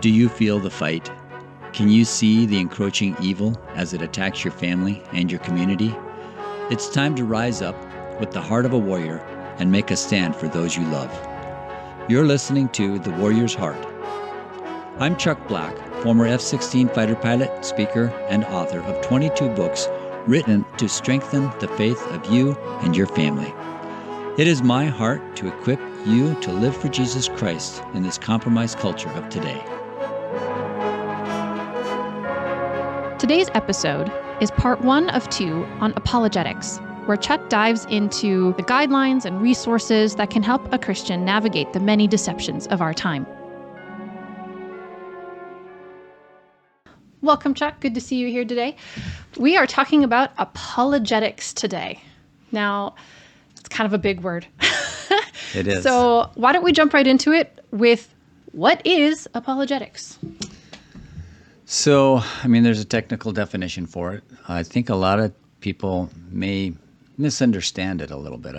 Do you feel the fight? Can you see the encroaching evil as it attacks your family and your community? It's time to rise up with the heart of a warrior and make a stand for those you love. You're listening to The Warrior's Heart. I'm Chuck Black, former F-16 fighter pilot, speaker, and author of 22 books written to strengthen the faith of you and your family. It is my heart to equip you to live for Jesus Christ in this compromised culture of today. Today's episode is part 1 of 2 on apologetics, where Chuck dives into the guidelines and resources that can help a Christian navigate the many deceptions of our time. Welcome, Chuck. Good to see you here today. We are talking about apologetics today. Now, it's kind of a big word. It is. So why don't we jump right into it with what is apologetics? So, there's a technical definition for it. I think a lot of people may misunderstand it a little bit.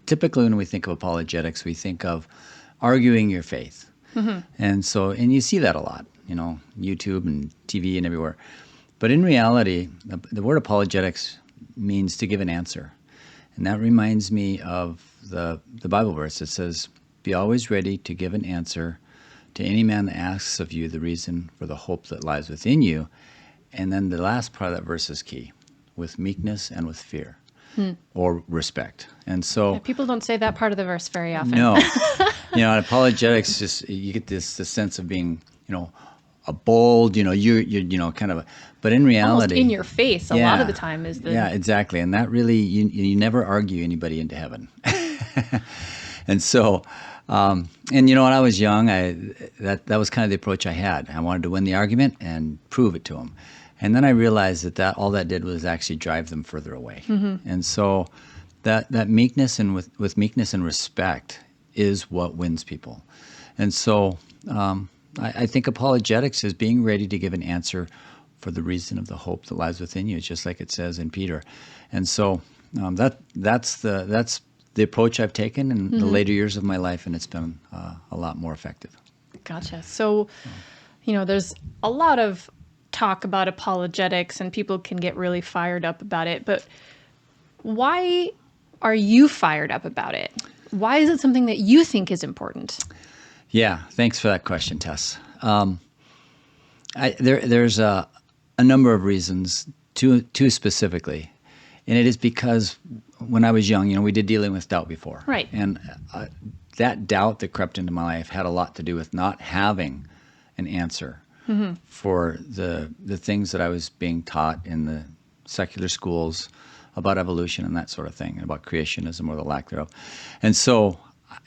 Typically, when we think of apologetics, we think of arguing your faith. Mm-hmm. And you see that a lot, YouTube and TV and everywhere. But in reality, the word apologetics means to give an answer. And that reminds me of the Bible verse that says, "Be always ready to give an answer to any man that asks of you the reason for the hope that lies within you." And then the last part of that verse is key, with meekness and with fear or respect. And so people don't say that part of the verse very often. No. In apologetics, just you get this sense of being, a bold, you're kind of but in reality, almost in your face a lot of the time is the... Yeah, exactly. And that really, you never argue anybody into heaven. And so, when I was young, that was kind of the approach I had. I wanted to win the argument and prove it to them. And then I realized that all that did was actually drive them further away. Mm-hmm. And so that meekness and with meekness and respect is what wins people. And so I think apologetics is being ready to give an answer for the reason of the hope that lies within you, just like it says in Peter. And so that's the approach I've taken in the later years of my life, and it's been a lot more effective. Gotcha. So, there's a lot of talk about apologetics, and people can get really fired up about it. But why are you fired up about it? Why is it something that you think is important? Yeah, thanks for that question, Tess. There's a number of reasons, two specifically. And it is because when I was young, we did dealing with doubt before. Right. And that doubt that crept into my life had a lot to do with not having an answer for the things that I was being taught in the secular schools about evolution and that sort of thing, and about creationism or the lack thereof. And so,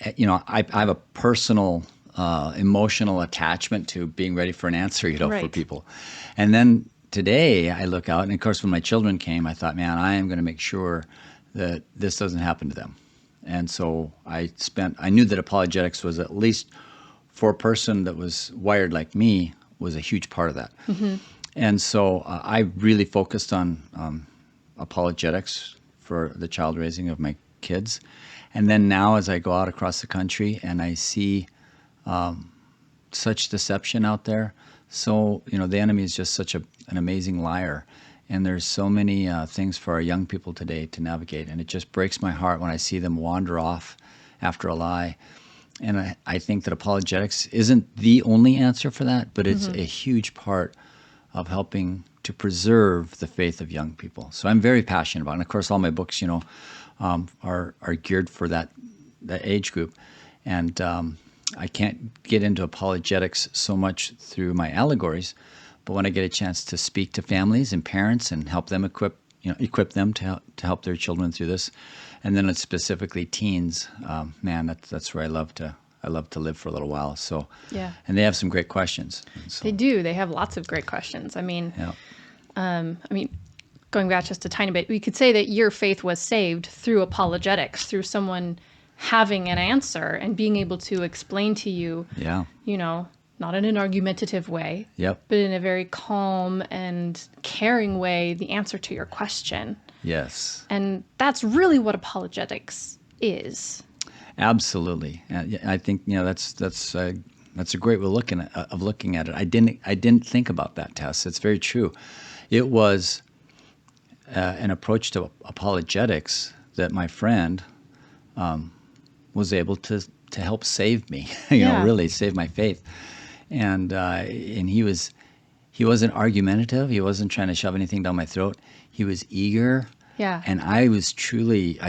I have a personal emotional attachment to being ready for an answer, right. for people. And then today I look out, and of course when my children came, I thought, man, I am going to make sure that this doesn't happen to them. And so I knew that apologetics was, at least for a person that was wired like me, was a huge part of that. Mm-hmm. And so I really focused on apologetics for the child raising of my kids. And then now as I go out across the country and I see such deception out there, so, the enemy is just such an amazing liar. And there's so many things for our young people today to navigate. And it just breaks my heart when I see them wander off after a lie. And I think that apologetics isn't the only answer for that, but it's a huge part of helping to preserve the faith of young people. So I'm very passionate about it. And of course, all my books, are geared for that age group. And I can't get into apologetics so much through my allegories, but when I get a chance to speak to families and parents and help them equip them to help their children through this, and then it's specifically teens, that's where I love to live for a little while. So, yeah. And they have some great questions. So. They do. They have lots of great questions. Going back just a tiny bit, we could say that your faith was saved through apologetics, through someone having an answer and being able to explain to you, not in an argumentative way, but in a very calm and caring way, the answer to your question. Yes. And that's really what apologetics is. Absolutely. I think that's a great way of looking at it. I didn't think about that, Tess. It's very true. It was an approach to apologetics that my friend was able to help save me. Yeah. Really save my faith. And he wasn't argumentative. He wasn't trying to shove anything down my throat. He was eager. Yeah. And I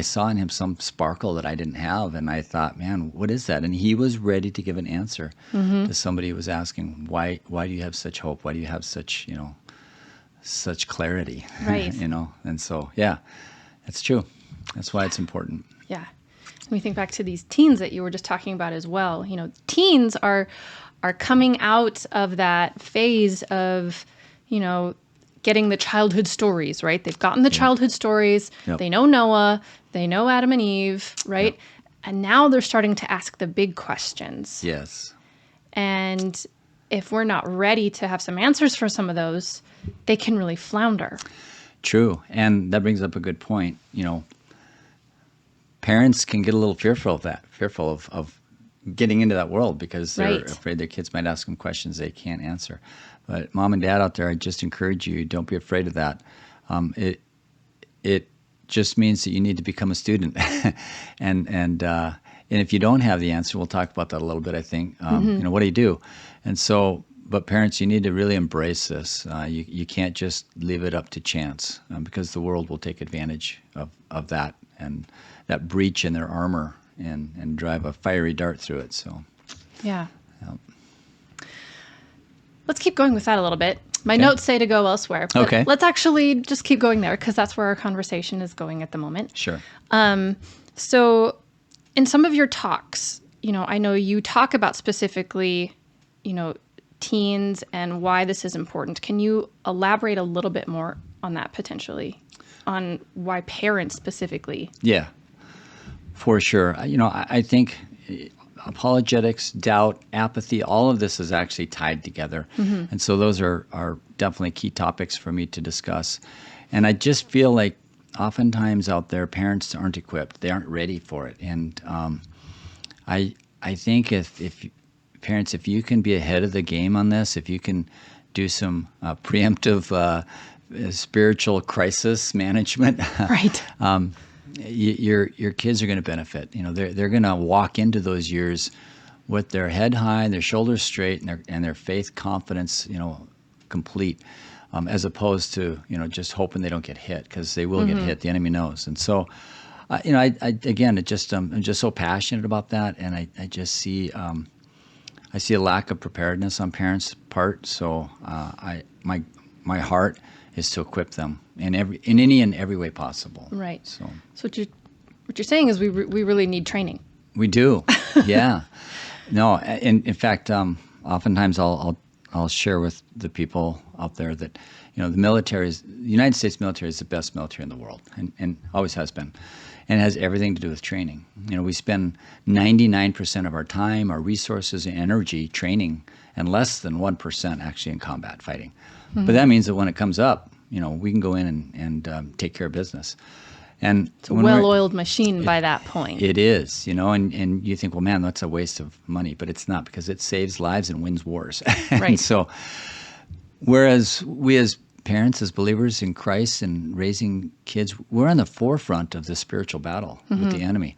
saw in him some sparkle that I didn't have. And I thought, man, what is that? And he was ready to give an answer to somebody who was asking, why do you have such hope? Why do you have such, such clarity? Right. And so, yeah, that's true. That's why it's important. Yeah. When we think back to these teens that you were just talking about as well, teens are coming out of that phase of, getting the childhood stories, right? They've gotten the childhood stories. Yep. They know Noah. They know Adam and Eve, right? Yep. And now they're starting to ask the big questions. Yes. And if we're not ready to have some answers for some of those, they can really flounder. True. And that brings up a good point. Parents can get a little fearful of getting into that world because they're Right. afraid their kids might ask them questions they can't answer. But mom and dad out there, I just encourage you, don't be afraid of that. It just means that you need to become a student. and if you don't have the answer, we'll talk about that a little bit, I think. What do you do? And so, but parents, you need to really embrace this. You can't just leave it up to chance because the world will take advantage of that and that breach in their armor and drive a fiery dart through it. So, Yeah. Yep. Let's keep going with that a little bit. My Okay. notes say to go elsewhere. But Okay. let's actually just keep going there because that's where our conversation is going at the moment. Sure. So in some of your talks, I know you talk about specifically, teens and why this is important. Can you elaborate a little bit more on that potentially, on why parents specifically? Yeah, for sure. I think apologetics, doubt, apathy, all of this is actually tied together. And so those are definitely key topics for me to discuss. And I just feel like oftentimes out there, parents aren't equipped. They aren't ready for it. And I think if parents, if you can be ahead of the game on this, if you can do some preemptive spiritual crisis management, Right. your kids are going to benefit. They're going to walk into those years with their head high, their shoulders straight, and their faith confidence, complete, as opposed to just hoping they don't get hit because they will get hit. The enemy knows, and so. Again, I'm just so passionate about that, and I just see I see a lack of preparedness on parents' part. So my heart is to equip them in any and every way possible. Right. So what you're saying is we really need training. we do, yeah. No, in fact, oftentimes I'll share with the people out there that the United States military is the best military in the world, and always has been. And it has everything to do with training. We spend 99% of our time, our resources, and energy training, and less than 1% actually in combat fighting. But that means that when it comes up, we can go in and take care of business. And It's a well-oiled machine by that point. it is, and you think, well, man, that's a waste of money, but it's not because it saves lives and wins wars. Right. And so, whereas we as parents, as believers in Christ and raising kids, we're on the forefront of the spiritual battle with the enemy.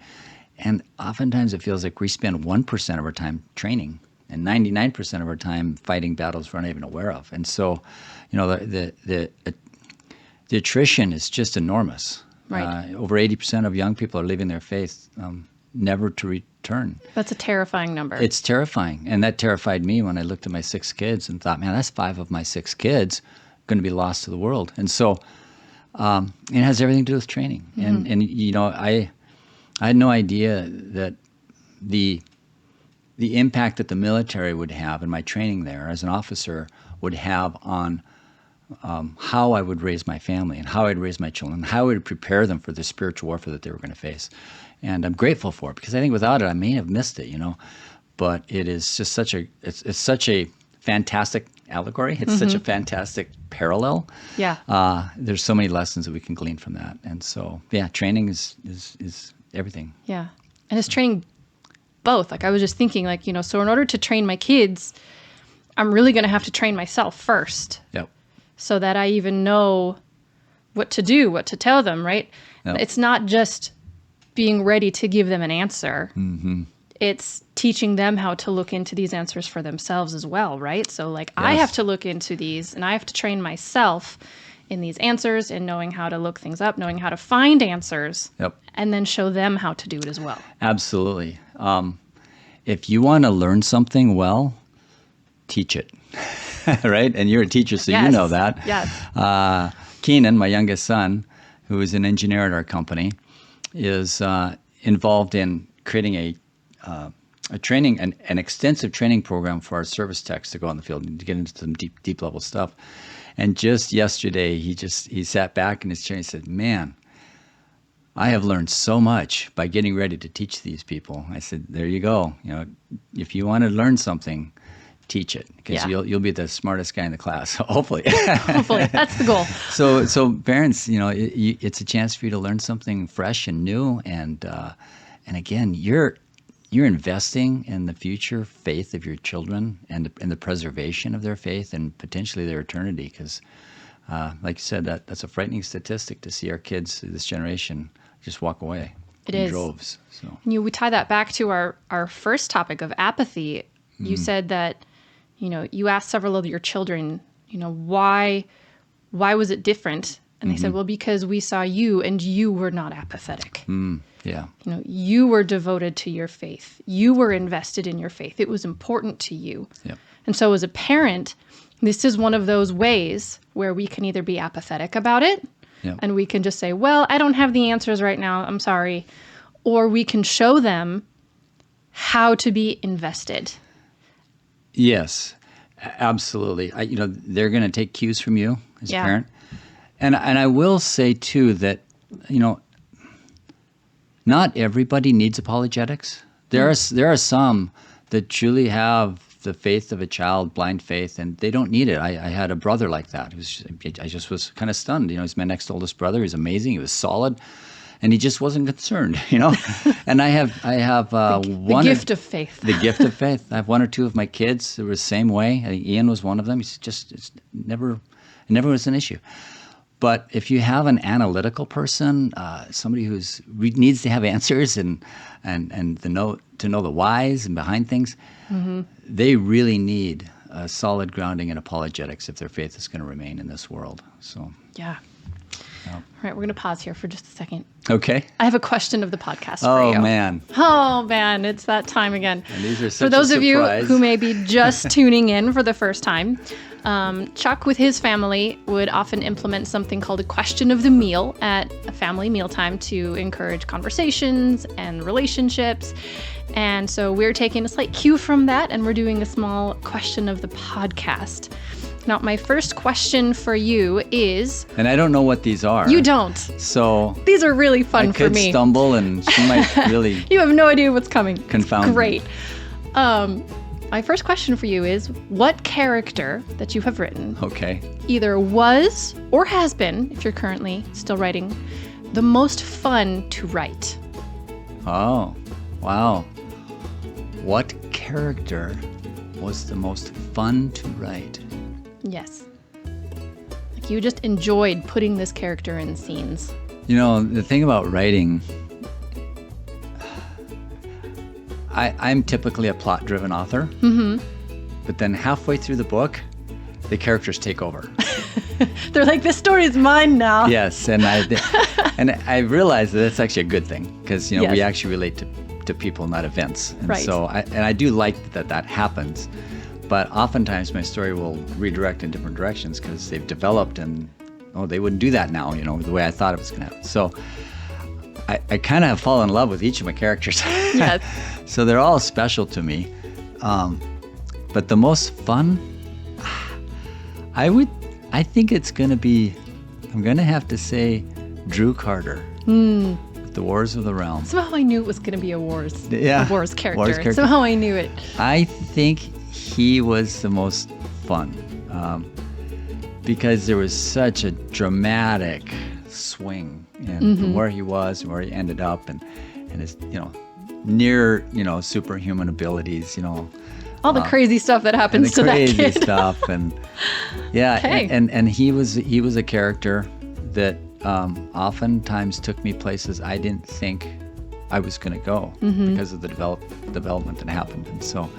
And oftentimes it feels like we spend 1% of our time training and 99% of our time fighting battles we're not even aware of. And so, the attrition is just enormous. Right. Over 80% of young people are leaving their faith never to return. That's a terrifying number. It's terrifying. And that terrified me when I looked at my 6 kids and thought, man, that's 5 of my 6 kids going to be lost to the world. And so it has everything to do with training. And I had no idea that the impact that the military would have in my training there as an officer would have on how I would raise my family and how I'd raise my children, and how I would prepare them for the spiritual warfare that they were going to face. And I'm grateful for it because I think without it, I may have missed it, But it is just it's such a fantastic allegory. It's such a fantastic parallel. Yeah. There's so many lessons that we can glean from that. And so, yeah, training is everything. Yeah. And is training both. Like I was just thinking like, so in order to train my kids, I'm really going to have to train myself first. Yep. So that I even know what to do, what to tell them, right? Yep. It's not just being ready to give them an answer. Mm-hmm. It's teaching them how to look into these answers for themselves as well, right? So like I have to look into these and I have to train myself in these answers and knowing how to look things up, knowing how to find answers, and then show them how to do it as well. Absolutely. If you want to learn something well, teach it, right? And you're a teacher, so you know that. Yes. Keenan, my youngest son, who is an engineer at our company, is involved in creating a training, an extensive training program for our service techs to go on the field and to get into some deep level stuff. And just yesterday, he sat back in his chair and said, "Man, I have learned so much by getting ready to teach these people." I said, "There you go. If you want to learn something, teach it, because you'll be the smartest guy in the class, hopefully." Hopefully, that's the goal. So parents, it's a chance for you to learn something fresh and new, and again, you're investing in the future faith of your children and the preservation of their faith and potentially their eternity. Because, like you said, that's a frightening statistic to see our kids, this generation, just walk away in droves. So we tie that back to our first topic of apathy. You said that, you asked several of your children, why was it different? And they said, well, because we saw you and you were not apathetic. Yeah. You were devoted to your faith. You were invested in your faith. It was important to you. Yep. And so as a parent, this is one of those ways where we can either be apathetic about it, and we can just say, well, I don't have the answers right now, I'm sorry. Or we can show them how to be invested. Yes, absolutely. They're going to take cues from you as a parent. And I will say, too, that, not everybody needs apologetics. There are some that truly have the faith of a child, blind faith, and they don't need it. I had a brother like that. I just was kind of stunned. He's my next oldest brother. He's amazing. He was solid, and he just wasn't concerned. And I have the gift of faith. The gift of faith. I have one or two of my kids who were the same way. I think Ian was one of them. It never was an issue. But if you have an analytical person, somebody who needs to have answers and to know the whys and behind things, they really need a solid grounding in apologetics if their faith is going to remain in this world. So yeah. All right, we're going to pause here for just a second. Okay. I have a question of the podcast for you. Oh, man, it's that time again. And these are such for those a of you surprise. who may be just tuning in for the first time, Chuck with his family would often implement something called a question of the meal at a family mealtime to encourage conversations and relationships. And so we're taking a slight cue from that, and we're doing a small question of the podcast. Now, my first question for you is... And I don't know what these are. You don't. So... These are really fun for me. I could stumble and she might really... You have no idea what's coming. Confound Great. My first question for you is, what character that you have written either was or has been, if you're currently still writing, the most fun to write? Oh, wow. What character was the most fun to write? Yes. Like you just enjoyed putting this character in scenes. The thing about writing, I'm typically a plot-driven author, but then halfway through the book, the characters take over. They're like, this story is mine now. Yes, and I realize that that's actually a good thing, because we actually relate to people, not events. And so I do like that happens. But oftentimes my story will redirect in different directions because they've developed and, they wouldn't do that now, the way I thought it was going to happen. So I kind of have fallen in love with each of my characters. Yes. So they're all special to me. But the most fun, I think it's going to be, I'm going to have to say Drew Carter. With the Wars of the Realm. Somehow I knew it was going to be a Wars character. Wars character. Somehow I knew it. I think he was the most fun because there was such a dramatic swing in from where he was and where he ended up, and his near, superhuman abilities, All the crazy stuff that and happens the to that crazy kid. stuff, and yeah, Okay. and he was a character that oftentimes took me places I didn't think I was going to go because of the development that happened, and so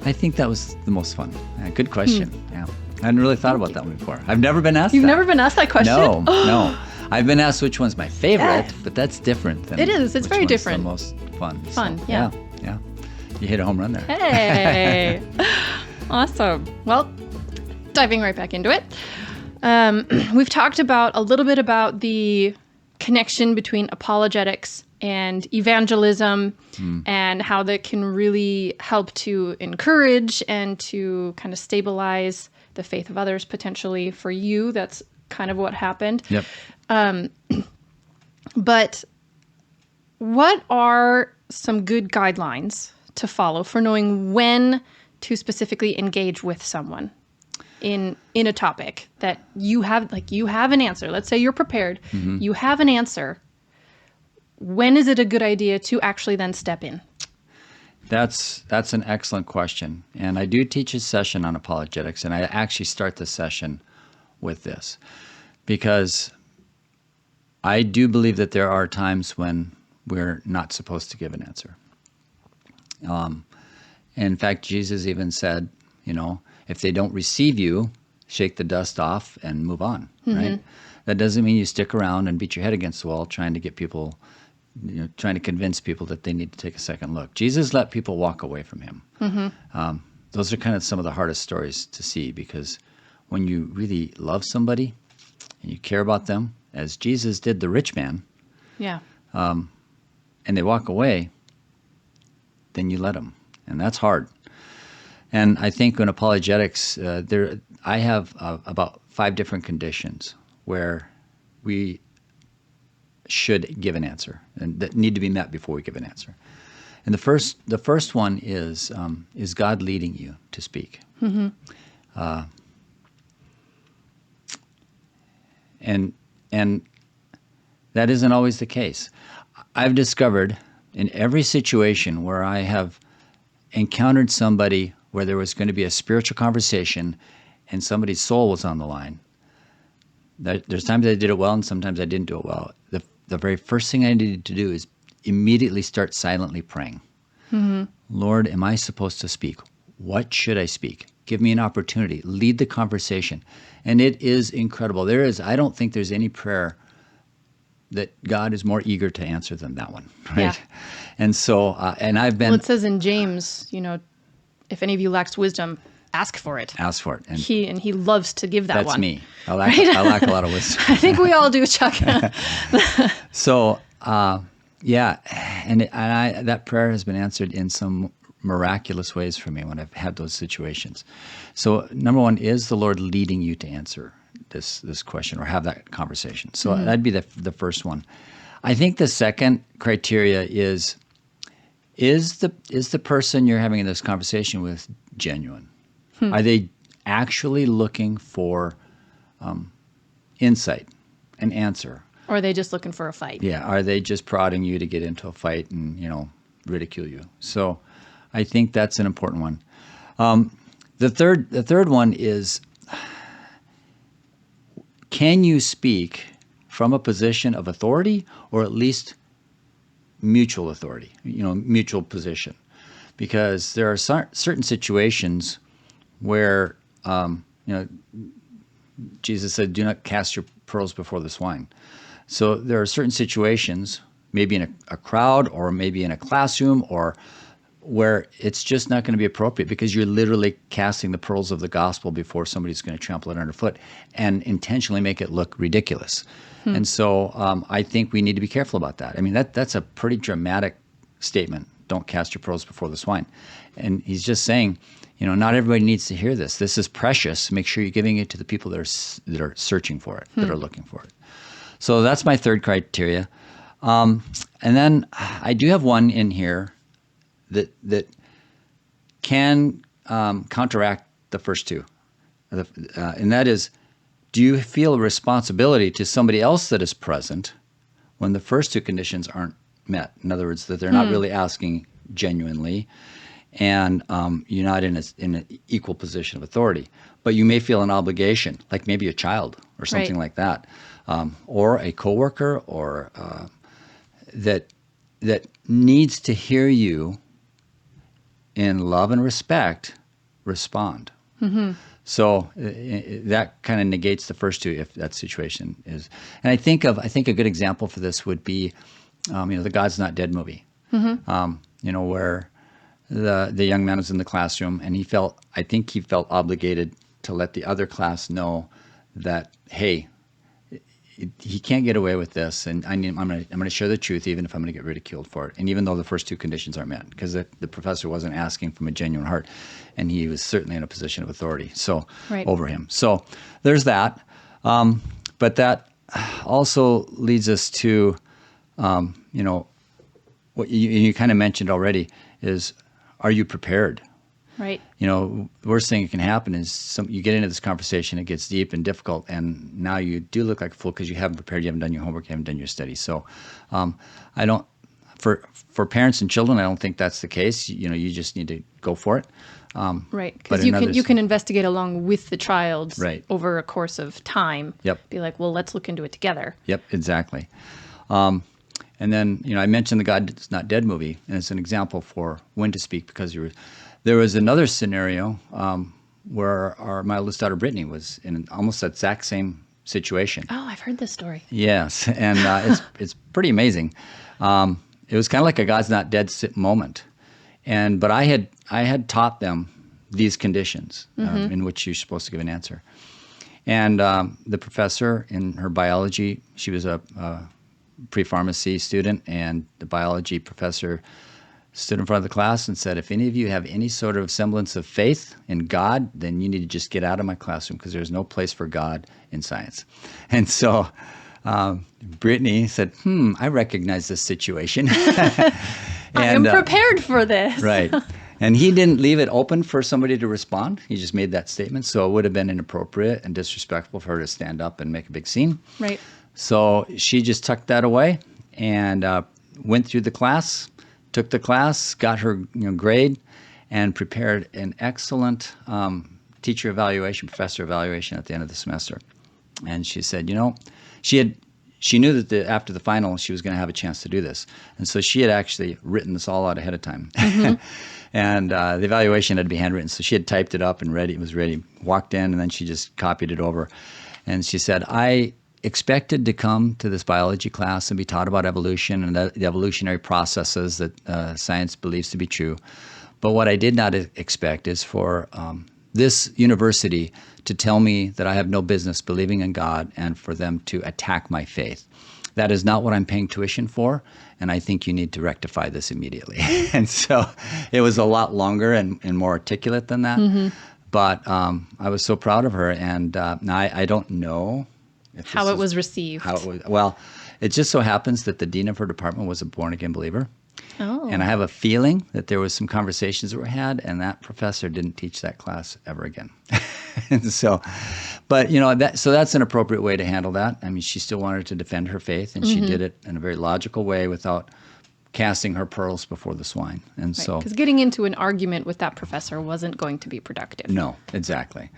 I think that was the most fun. Good question. Yeah, I hadn't really thought about that one before. I've never been asked. You've that. never been asked that question? No, no. I've been asked which one's my favorite, Yes. but that's different than It is. It's which very one's different. The most fun. Fun, So, yeah. Yeah. You hit a home run there. Hey. Awesome. Well, diving right back into it. We've talked about a little bit about the connection between apologetics and evangelism and how that can really help to encourage and to kind of stabilize the faith of others potentially. For you, that's kind of what happened. Yep. But what are some good guidelines to follow for knowing when to specifically engage with someone in a topic that you have an answer? Let's say you're prepared, you have an answer. When is it a good idea to actually then step in? That's an excellent question. And I do teach a session on apologetics, and I actually start the session with this because I do believe that there are times when we're not supposed to give an answer. In fact, Jesus even said, if they don't receive you, shake the dust off and move on, right? That doesn't mean you stick around and beat your head against the wall trying to get people, trying to convince people that they need to take a second look. Jesus let people walk away from him. Those are kind of some of the hardest stories to see, because when you really love somebody and you care about them, as Jesus did the rich man, Yeah. and they walk away, then you let them. And that's hard. And I think in apologetics, I have about 5 different conditions where we should give an answer and that need to be met before we give an answer. And the first one is God leading you to speak? And that isn't always the case. I've discovered in every situation where I have encountered somebody where there was going to be a spiritual conversation and somebody's soul was on the line, there's times I did it well and sometimes I didn't do it well. The very first thing I needed to do is immediately start silently praying. Lord, am I supposed to speak? What should I speak? Give me an opportunity. Lead the conversation. And it is incredible. I don't think there's any prayer that God is more eager to answer than that one, right? Yeah. And so, and I've been... Well, it says in James, if any of you lacks wisdom, ask for it. Ask for it. And He loves to give that that's one. me. I lack a lot of wisdom. I think we all do, Chuck. So, yeah, and that prayer has been answered in some miraculous ways for me when I've had those situations. So, number one, is the Lord leading you to answer this question or have that conversation? So that'd be the first one. I think the second criteria is the person you're having this conversation with genuine? Are they actually looking for insight, an answer? Or are they just looking for a fight? Yeah. Are they just prodding you to get into a fight and, ridicule you? So I think that's an important one. The third one is, can you speak from a position of authority or at least mutual authority, mutual position? Because there are certain situations where, Jesus said, do not cast your pearls before the swine. So there are certain situations, maybe in a crowd or maybe in a classroom, or where it's just not going to be appropriate because you're literally casting the pearls of the gospel before somebody's going to trample it underfoot and intentionally make it look ridiculous. And so I think we need to be careful about that. I mean, that's a pretty dramatic statement. Don't cast your pearls before the swine. And he's just saying, not everybody needs to hear this. This is precious. Make sure you're giving it to the people that are searching for it, that are looking for it. So that's my third criteria. And then I do have one in here that can counteract the first two. And that is, do you feel a responsibility to somebody else that is present when the first two conditions aren't met. In other words, that they're not really asking genuinely, and you're not in an equal position of authority. But you may feel an obligation, like maybe a child or something like that, or a coworker, or that needs to hear you in love and respect respond. So that kind of negates the first two if that situation is. And I think a good example for this would be, the God's Not Dead movie. Where the young man was in the classroom and he felt obligated to let the other class know that, hey, he can't get away with this, and I'm going to share the truth, even if I'm going to get ridiculed for it, and even though the first two conditions aren't met, because the professor wasn't asking from a genuine heart, and he was certainly in a position of authority over him. So there's that, but that also leads us to, what you kind of mentioned already is, are you prepared? Right. The worst thing that can happen is you get into this conversation, it gets deep and difficult, and now you do look like a fool because you haven't prepared, you haven't done your homework, you haven't done your studies. So I don't, for parents and children, I don't think that's the case. You just need to go for it. Right, because you can investigate along with the child over a course of time. Yep. Be like, well, let's look into it together. Yep, exactly. And then, I mentioned the God's Not Dead movie, and it's an example for when to speak, because there was another scenario where my oldest daughter, Brittany, was in almost that exact same situation. Oh, I've heard this story. Yes, and it's pretty amazing. It was kind of like a God's Not Dead moment. But I had taught them these conditions in which you're supposed to give an answer. And the professor in her biology, she was a pre-pharmacy student, and the biology professor stood in front of the class and said, if any of you have any sort of semblance of faith in God, then you need to just get out of my classroom, because there's no place for God in science. And so Brittany said, I recognize this situation. I am prepared for this. Right. And he didn't leave it open for somebody to respond. He just made that statement. So it would have been inappropriate and disrespectful for her to stand up and make a big scene. Right. So she just tucked that away and went through the class, took the class, got her grade, and prepared an excellent teacher evaluation, professor evaluation at the end of the semester. And she said, she knew that after the final she was going to have a chance to do this. And so she had actually written this all out ahead of time. And the evaluation had to be handwritten. So she had typed it up and ready. It was ready. Walked in, and then she just copied it over. And she said, I expected to come to this biology class and be taught about evolution and the evolutionary processes that science believes to be true. But what I did not expect is for this university to tell me that I have no business believing in God, and for them to attack my faith. That is not what I'm paying tuition for, and I think you need to rectify this immediately. And so it was a lot longer and more articulate than that. But I was so proud of her, and now I don't know how it was received. Well, it just so happens that the dean of her department was a born-again believer. Oh. And I have a feeling that there was some conversations that were had, and that professor didn't teach that class ever again. And so, but so that's an appropriate way to handle that. I mean, she still wanted to defend her faith, and she did it in a very logical way without casting her pearls before the swine. And so, because getting into an argument with that professor wasn't going to be productive. No, exactly.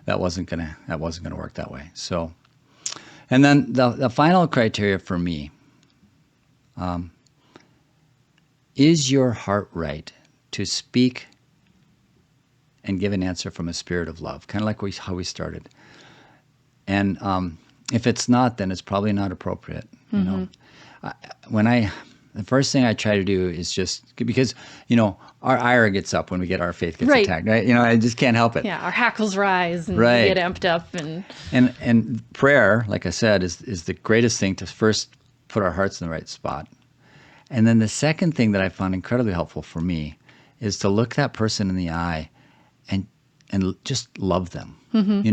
That wasn't gonna work that way. So, and then the final criteria for me. Is your heart right to speak and give an answer from a spirit of love? Kind of like how we started. And if it's not, then it's probably not appropriate. The first thing I try to do is just, because, our ire gets up when we get our faith gets attacked, right? I just can't help it. Yeah, our hackles rise and we get amped up. And prayer, like I said, is the greatest thing to first put our hearts in the right spot. And then the second thing that I found incredibly helpful for me is to look that person in the eye and just love them. You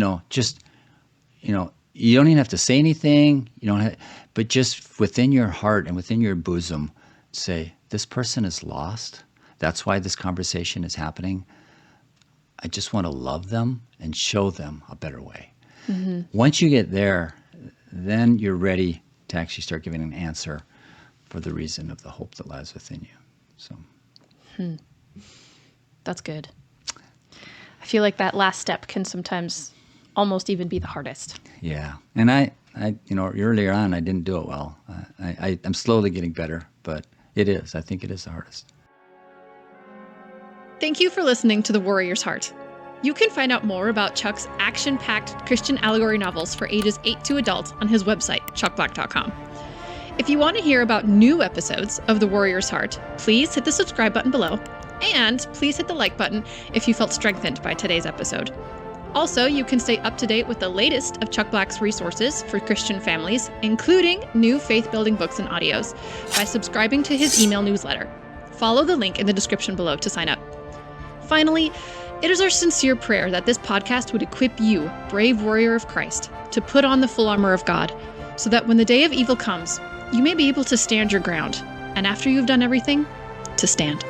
don't even have to say anything. But just within your heart and within your bosom, say, this person is lost. That's why this conversation is happening. I just want to love them and show them a better way. Once you get there, then you're ready to actually start giving an answer for the reason of the hope that lies within you. So That's good. I feel like that last step can sometimes almost even be the hardest. Yeah. And I earlier on, I didn't do it well. I'm slowly getting better, but I think it is the hardest. Thank you for listening to The Warrior's Heart. You can find out more about Chuck's action-packed Christian allegory novels for ages 8 to adult on his website, chuckblack.com. If you want to hear about new episodes of The Warrior's Heart, please hit the subscribe button below, and please hit the like button if you felt strengthened by today's episode. Also, you can stay up to date with the latest of Chuck Black's resources for Christian families, including new faith-building books and audios, by subscribing to his email newsletter. Follow the link in the description below to sign up. Finally, it is our sincere prayer that this podcast would equip you, brave warrior of Christ, to put on the full armor of God, so that when the day of evil comes, you may be able to stand your ground, and after you've done everything, to stand.